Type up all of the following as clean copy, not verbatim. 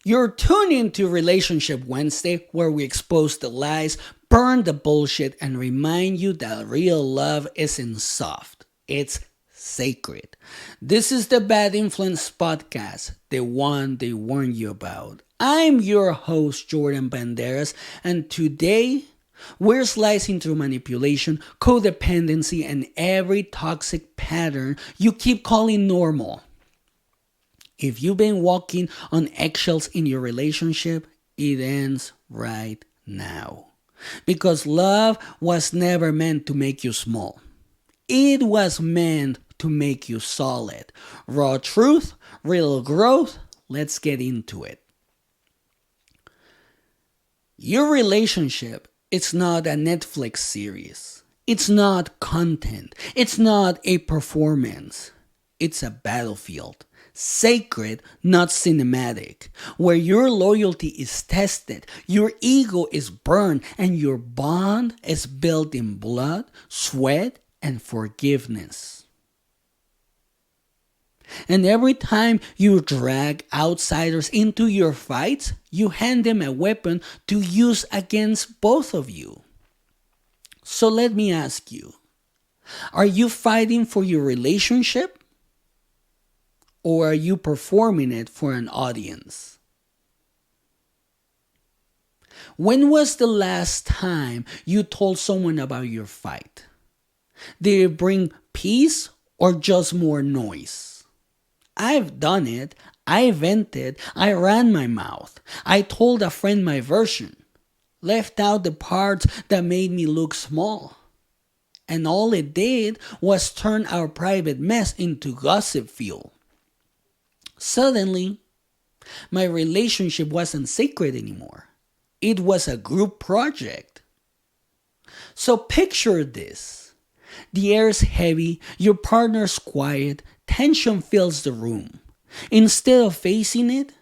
You're tuned into Relationship Wednesday, where we expose the lies, burn the bullshit, and remind you that real love isn't soft. It's sacred. This is the Bad Influence Podcast, the one they warned you about. I'm your host, Bjordan Banderas, and today we're slicing through manipulation, codependency, and every toxic pattern you keep calling normal. If you've been walking on eggshells in your relationship, it ends right now. Because love was never meant to make you small. It was meant to make you solid. Raw truth, real growth. Let's get into it. Your relationship is not a Netflix series. It's not content. It's not a performance. It's a battlefield. Sacred, not cinematic, where your loyalty is tested, your ego is burned, and your bond is built in blood, sweat, and forgiveness. And every time you drag outsiders into your fights, you hand them a weapon to use against both of you. So let me ask you, are you fighting for your relationship? Or are you performing it for an audience? When was the last time you told someone about your fight? Did it bring peace or just more noise? I've done it. I vented. I ran my mouth. I told a friend my version. Left out the parts that made me look small. And all it did was turn our private mess into gossip fuel. Suddenly, my relationship wasn't sacred anymore. It was a group project. So picture this. The air is heavy, your partner's quiet, tension fills the room. Instead of facing it,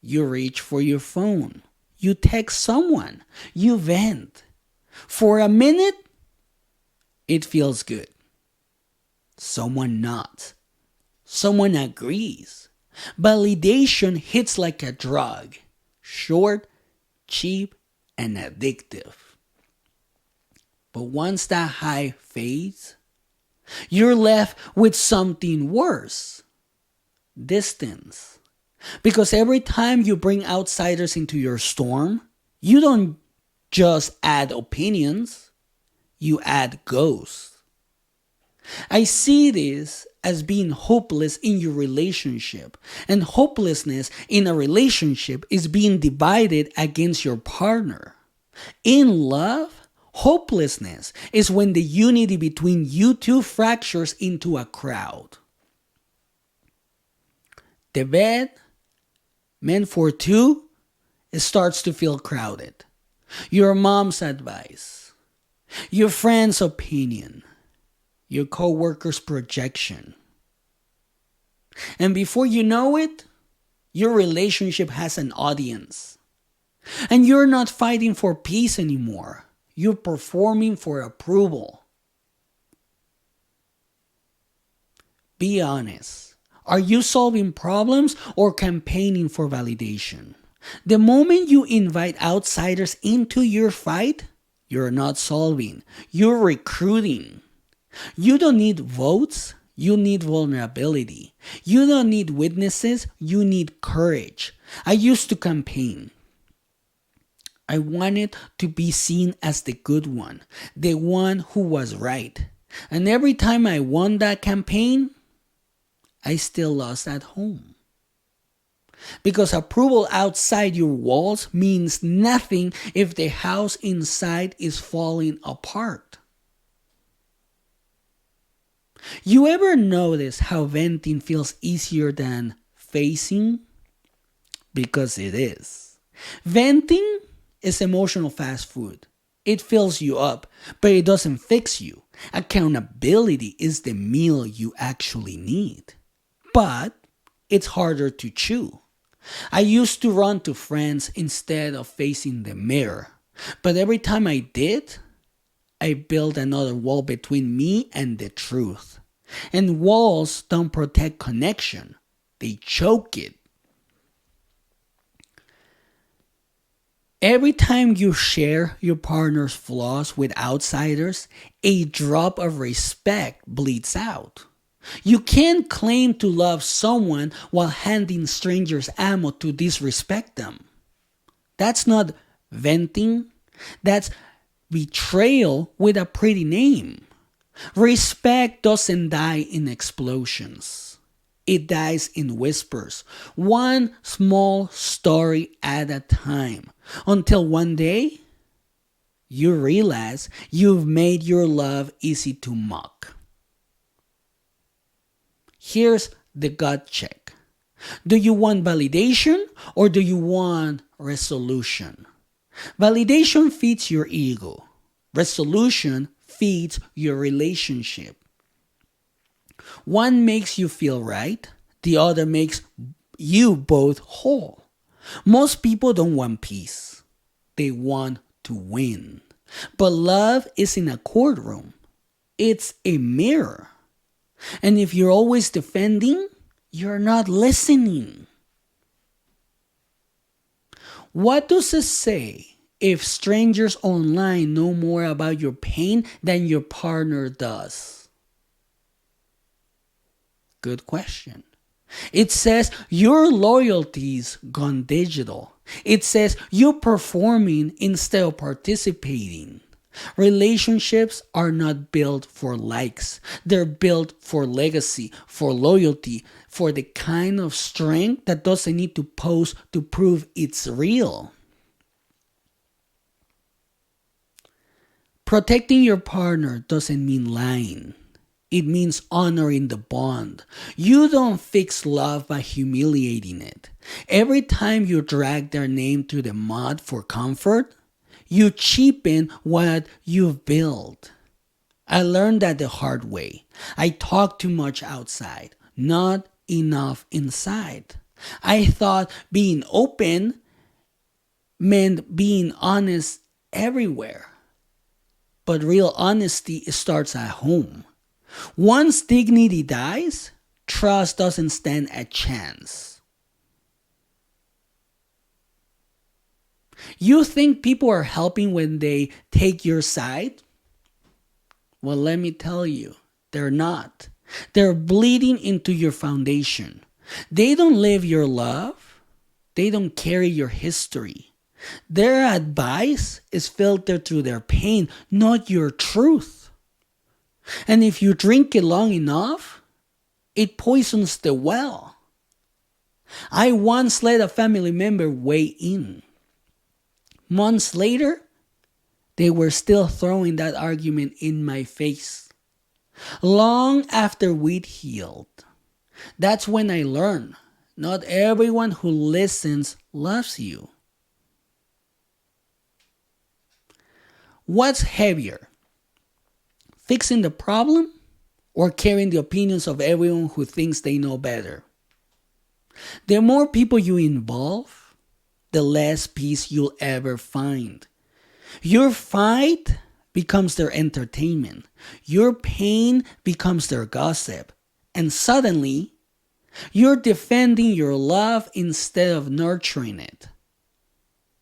you reach for your phone. You text someone. You vent. For a minute, it feels good. Someone nods. Someone agrees. Validation hits like a drug. Short, cheap, and addictive. But once that high fades, you're left with something worse. Distance. Because every time you bring outsiders into your storm, you don't just add opinions, you add ghosts. I see this as being hopeless in your relationship. And hopelessness in a relationship is being divided against your partner. In love, hopelessness is when the unity between you two fractures into a crowd. The bed, meant for two, it starts to feel crowded. Your mom's advice, your friend's opinion, your co-worker's projection. And before you know it, your relationship has an audience. And you're not fighting for peace anymore. You're performing for approval. Be honest. Are you solving problems or campaigning for validation? The moment you invite outsiders into your fight, you're not solving. You're recruiting. You don't need votes, you need vulnerability. You don't need witnesses, you need courage. I used to campaign. I wanted to be seen as the good one, the one who was right. And every time I won that campaign, I still lost at home. Because approval outside your walls means nothing if the house inside is falling apart. You ever notice how venting feels easier than facing? Because it is. Venting is emotional fast food. It fills you up, but it doesn't fix you. Accountability is the meal you actually need. But it's harder to chew. I used to run to friends instead of facing the mirror. But every time I did, I built another wall between me and the truth. And walls don't protect connection, they choke it. Every time you share your partner's flaws with outsiders, a drop of respect bleeds out. You can't claim to love someone while handing strangers ammo to disrespect them. That's not venting, that's betrayal with a pretty name. Respect doesn't die in explosions. It dies in whispers, one small story at a time, until one day you realize you've made your love easy to mock. Here's the gut check. Do you want validation or do you want resolution? Validation feeds your ego. Resolution feeds your relationship. One makes you feel right, the other makes you both whole. Most people don't want peace. They want to win. But love is in a courtroom. It's a mirror. And if you're always defending, you're not listening. What does it say if strangers online know more about your pain than your partner does? Good question. It says your loyalty's gone digital. It says you're performing instead of participating. Relationships are not built for likes. They're built for legacy, for loyalty, for the kind of strength that doesn't need to pose to prove it's real. Protecting your partner doesn't mean lying. It means honoring the bond. You don't fix love by humiliating it. Every time you drag their name through the mud for comfort, you cheapen what you've built. I learned that the hard way. I talk too much outside, not enough inside. I thought being open meant being honest everywhere. But real honesty starts at home. Once dignity dies, trust doesn't stand a chance. You think people are helping when they take your side? Well, let me tell you, they're not. They're bleeding into your foundation. They don't live your love. They don't carry your history. Their advice is filtered through their pain, not your truth. And if you drink it long enough, it poisons the well. I once let a family member weigh in. Months later, they were still throwing that argument in my face. Long after we'd healed. That's when I learned not everyone who listens loves you. What's heavier? Fixing the problem or carrying the opinions of everyone who thinks they know better? The more people you involve, the less peace you'll ever find. Your fight becomes their entertainment. Your pain becomes their gossip. And suddenly, you're defending your love instead of nurturing it.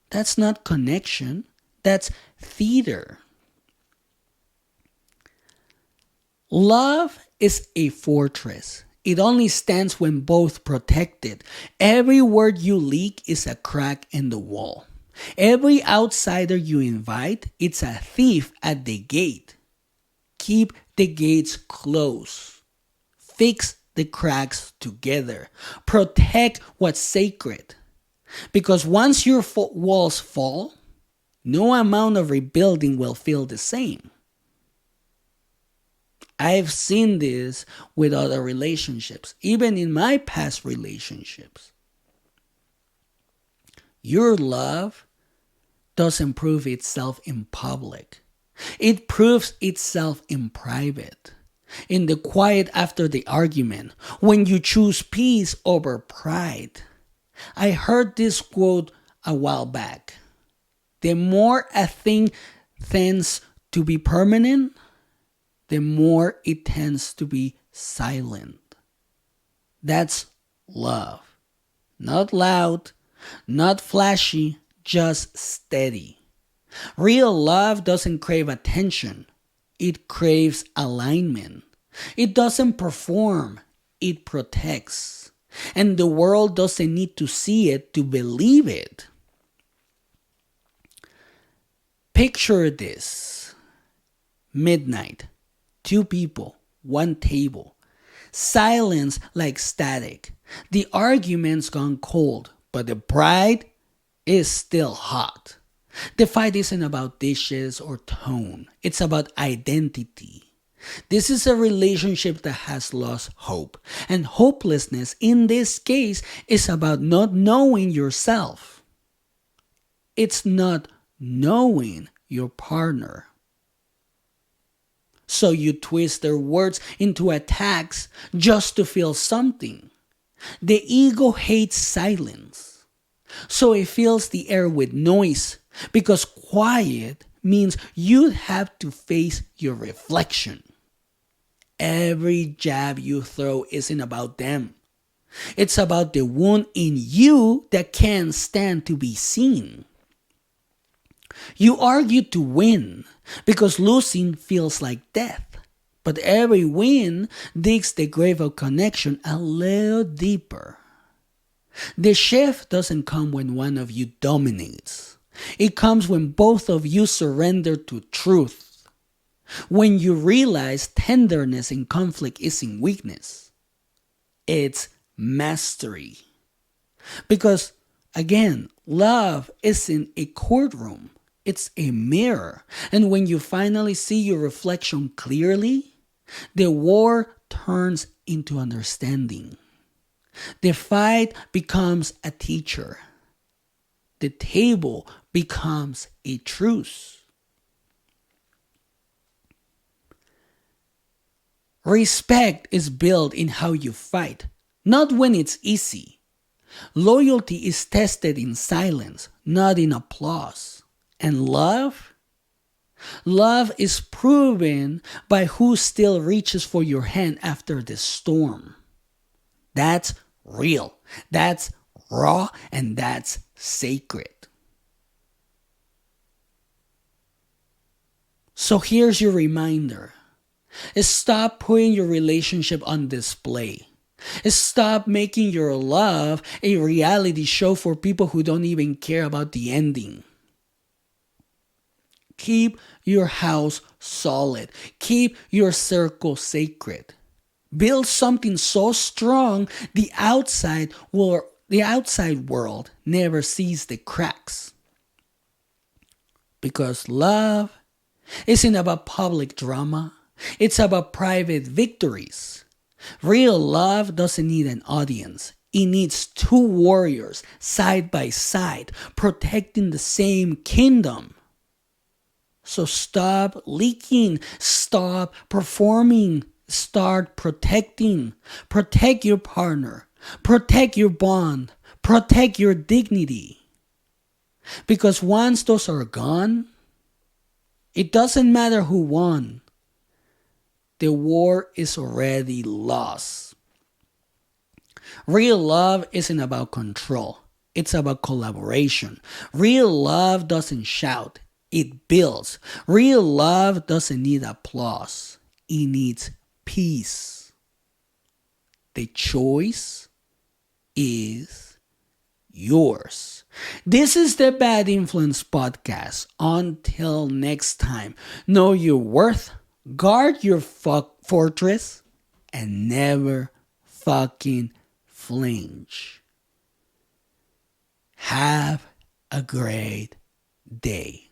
That's not connection. That's theater. Love is a fortress. It only stands when both protect it. Every word you leak is a crack in the wall. Every outsider you invite, it's a thief at the gate. Keep the gates closed. Fix the cracks together. Protect what's sacred. Because once your walls fall, no amount of rebuilding will feel the same. I've seen this with other relationships, even in my past relationships. Your love doesn't prove itself in public. It proves itself in private. In the quiet after the argument, when you choose peace over pride. I heard this quote a while back. The more a thing tends to be permanent, the more it tends to be silent. That's love. Not loud, not flashy, just steady. Real love doesn't crave attention. It craves alignment. It doesn't perform. It protects. And the world doesn't need to see it to believe it. Picture this. Midnight. 2 people. 1 table. Silence like static. The argument's gone cold, but the bride is still hot. The fight isn't about dishes or tone. It's about identity. This is a relationship that has lost hope. And hopelessness in this case is about not knowing yourself. It's not knowing your partner. So you twist their words into attacks just to feel something. The ego hates silence. So it fills the air with noise because quiet means you have to face your reflection. Every jab you throw isn't about them. It's about the wound in you that can't stand to be seen. You argue to win because losing feels like death. But every win digs the grave of connection a little deeper. The shift doesn't come when one of you dominates. It comes when both of you surrender to truth. When you realize tenderness in conflict isn't weakness. It's mastery. Because, again, love isn't a courtroom. It's a mirror. And when you finally see your reflection clearly, the war turns into understanding. The fight becomes a teacher. The table becomes a truce. Respect is built in how you fight, not when it's easy. Loyalty is tested in silence, not in applause. And love? Love is proven by who still reaches for your hand after the storm. That's real. That's raw, and that's sacred. So here's your reminder. Stop putting your relationship on display. Stop making your love a reality show for people who don't even care about the ending. Keep your house solid. Keep your circle sacred. Build something so strong the outside world never sees the cracks. Because love isn't about public drama. It's about private victories. Real love doesn't need an audience. It needs 2 warriors side by side protecting the same kingdom. So stop leaking. Stop performing. Start protecting. Protect your partner. Protect your bond. Protect your dignity. Because once those are gone, it doesn't matter who won. The war is already lost. Real love isn't about control. It's about collaboration. Real love doesn't shout. It builds. Real love doesn't need applause. It needs peace. The choice is yours. This is the Bad Influence Podcast. Until next time, know your worth, guard your fortress, and never fucking flinch. Have a great day.